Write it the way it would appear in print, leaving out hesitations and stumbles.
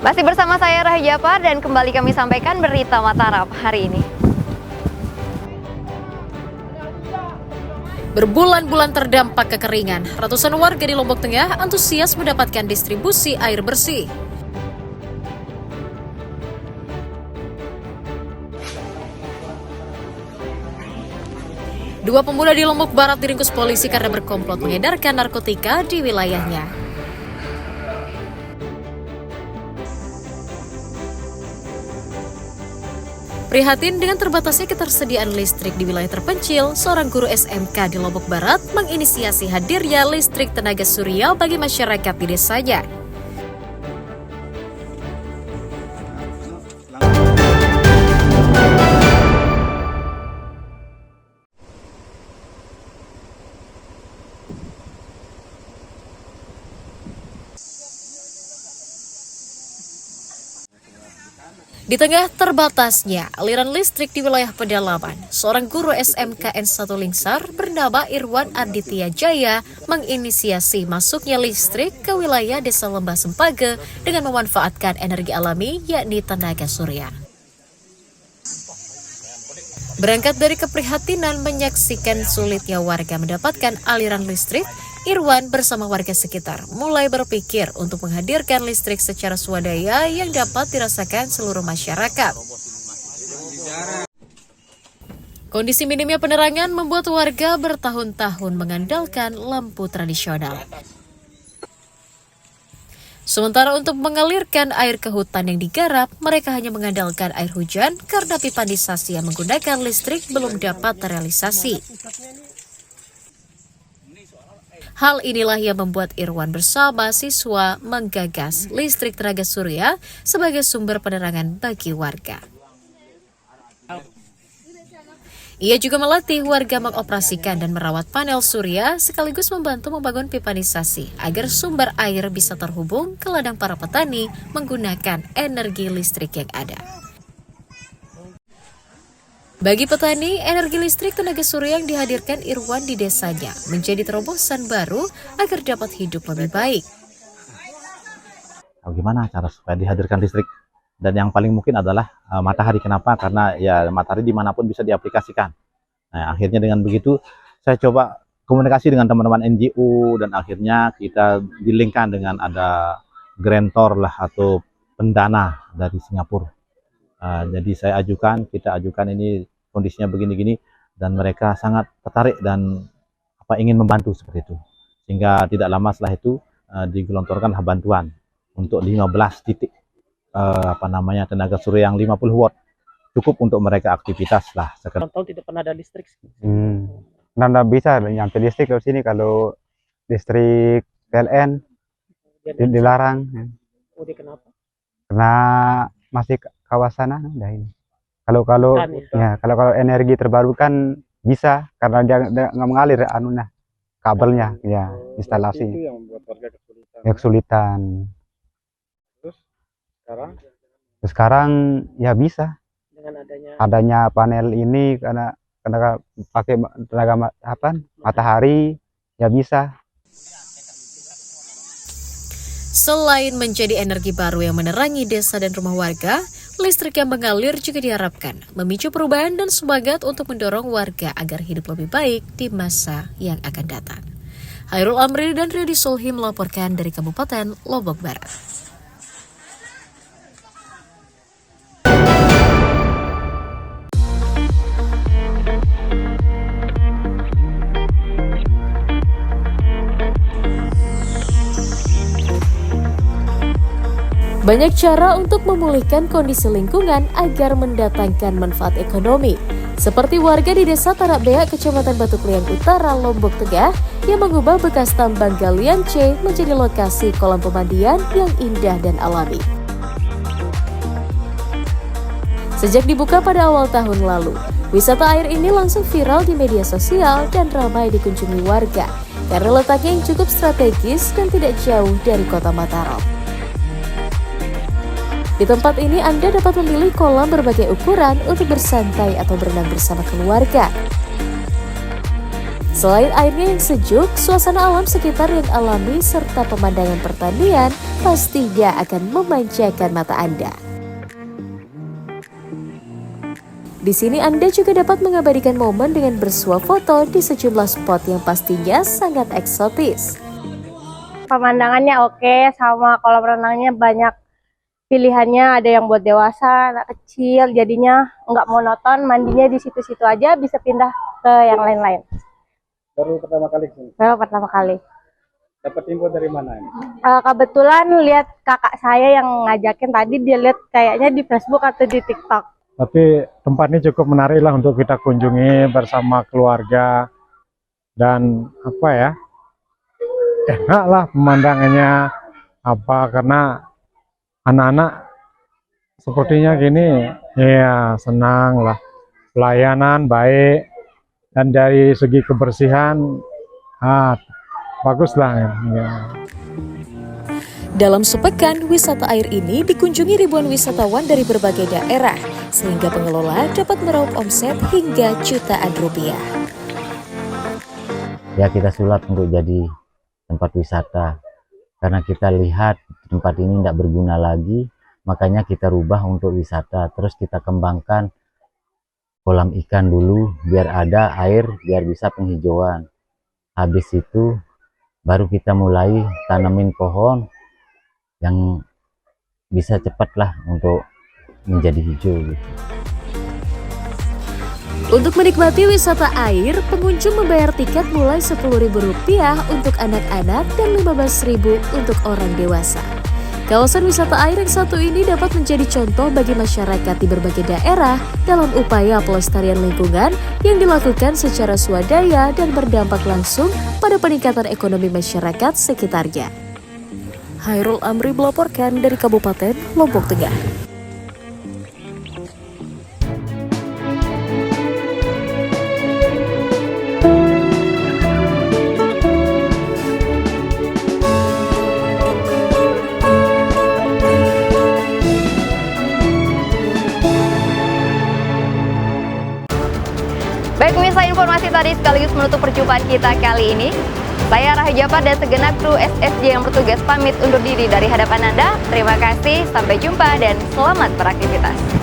Masih bersama saya Rahel Japar dan kembali kami sampaikan berita Mataram hari ini. Berbulan-bulan terdampak kekeringan, ratusan warga di Lombok Tengah antusias mendapatkan distribusi air bersih. Dua pemuda di Lombok Barat diringkus polisi karena berkomplot mengedarkan narkotika di wilayahnya. Prihatin dengan terbatasnya ketersediaan listrik di wilayah terpencil, seorang guru SMK di Lombok Barat menginisiasi hadirnya listrik tenaga surya bagi masyarakat di desanya. Di tengah terbatasnya aliran listrik di wilayah pedalaman, seorang guru SMKN 1 Lingsar bernama Irwan Aditya Jaya menginisiasi masuknya listrik ke wilayah Desa Lembah Sempage dengan memanfaatkan energi alami yakni tenaga surya. Berangkat dari keprihatinan menyaksikan sulitnya warga mendapatkan aliran listrik, Irwan bersama warga sekitar mulai berpikir untuk menghadirkan listrik secara swadaya yang dapat dirasakan seluruh masyarakat. Kondisi minimnya penerangan membuat warga bertahun-tahun mengandalkan lampu tradisional. Sementara untuk mengalirkan air ke hutan yang digarap, mereka hanya mengandalkan air hujan karena pipanisasi yang menggunakan listrik belum dapat terrealisasi. Hal inilah yang membuat Irwan bersama siswa menggagas listrik tenaga surya sebagai sumber penerangan bagi warga. Ia juga melatih warga mengoperasikan dan merawat panel surya sekaligus membantu membangun pipanisasi agar sumber air bisa terhubung ke ladang para petani menggunakan energi listrik yang ada. Bagi petani, energi listrik tenaga surya yang dihadirkan Irwan di desanya menjadi terobosan baru agar dapat hidup lebih baik. Bagaimana cara supaya dihadirkan listrik? Dan yang paling mungkin adalah matahari. Kenapa? Karena ya matahari dimanapun bisa diaplikasikan. Nah, akhirnya dengan begitu saya coba komunikasi dengan teman-teman NGO dan akhirnya kita dilingkan dengan ada grantor lah atau pendana dari Singapura. Jadi kita ajukan ini kondisinya begini-gini dan mereka sangat tertarik dan ingin membantu seperti itu. Sehingga tidak lama setelah itu digelontorkan bantuan untuk 15 titik tenaga surya yang 50 watt. Cukup untuk mereka aktivitas lah. Tahun tidak pernah ada listrik. Nggak bisa nyampe listrik ke sini kalau listrik PLN dilarang. Udah kenapa? Karena masih kawasan udah ini. Kalau energi terbarukan bisa karena dia nggak mengalir kabelnya ya instalasi. Itu yang membuat warga kesulitan. Kesulitan. Terus sekarang ya bisa Dengan adanya panel ini karena pakai tenaga matahari ya bisa. Selain menjadi energi baru yang menerangi desa dan rumah warga, listrik yang mengalir juga diharapkan memicu perubahan dan semangat untuk mendorong warga agar hidup lebih baik di masa yang akan datang. Hairul Amri dan Riyadi Sulhi melaporkan dari Kabupaten Lombok Barat. Banyak cara untuk memulihkan kondisi lingkungan agar mendatangkan manfaat ekonomi. Seperti warga di Desa Tarak Beak, Kecamatan Batu Kliang Utara, Lombok Tengah, yang mengubah bekas tambang galian C menjadi lokasi kolam pemandian yang indah dan alami. Sejak dibuka pada awal tahun lalu, wisata air ini langsung viral di media sosial dan ramai dikunjungi warga karena letaknya yang cukup strategis dan tidak jauh dari kota Mataram. Di tempat ini Anda dapat memilih kolam berbagai ukuran untuk bersantai atau berenang bersama keluarga. Selain airnya yang sejuk, suasana alam sekitar yang alami serta pemandangan pertanian pastinya akan memanjakan mata Anda. Di sini Anda juga dapat mengabadikan momen dengan bersuah foto di sejumlah spot yang pastinya sangat eksotis. Pemandangannya oke, sama kolam renangnya banyak pilihannya, ada yang buat dewasa, anak kecil, jadinya nggak monoton, mandinya di situ-situ aja, bisa pindah ke yang lain-lain. Baru pertama kali sini. Baru pertama kali. Dapat info dari mana ini? Kebetulan lihat kakak saya yang ngajakin tadi, dia lihat kayaknya di Facebook atau di TikTok. Tapi tempat ini cukup menarik lah untuk kita kunjungi bersama keluarga. Dan apa ya, enak lah pemandangannya. Karena anak-anak sepertinya gini, ya senang lah. Pelayanan baik. Dan dari segi kebersihan, bagus lah. Ya. Dalam sepekan, wisata air ini dikunjungi ribuan wisatawan dari berbagai daerah, sehingga pengelola dapat meraup omset hingga jutaan rupiah. Ya, kita sulap untuk jadi tempat wisata, karena kita lihat tempat ini tidak berguna lagi, makanya kita rubah untuk wisata. Terus kita kembangkan kolam ikan dulu, biar ada air, biar bisa penghijauan. Habis itu baru kita mulai tanamin pohon yang bisa cepatlah untuk menjadi hijau gitu. Untuk menikmati wisata air, pengunjung membayar tiket mulai Rp10.000 untuk anak-anak dan Rp15.000 untuk orang dewasa. Kawasan wisata air yang satu ini dapat menjadi contoh bagi masyarakat di berbagai daerah dalam upaya pelestarian lingkungan yang dilakukan secara swadaya dan berdampak langsung pada peningkatan ekonomi masyarakat sekitarnya. Hairul Amri melaporkan dari Kabupaten Lombok Tengah. Baik pemirsa, informasi tadi sekaligus menutup perjumpaan kita kali ini. Saya Rahayu Jafar dan segenap kru SSJ yang bertugas pamit undur diri dari hadapan Anda. Terima kasih, sampai jumpa dan selamat beraktivitas.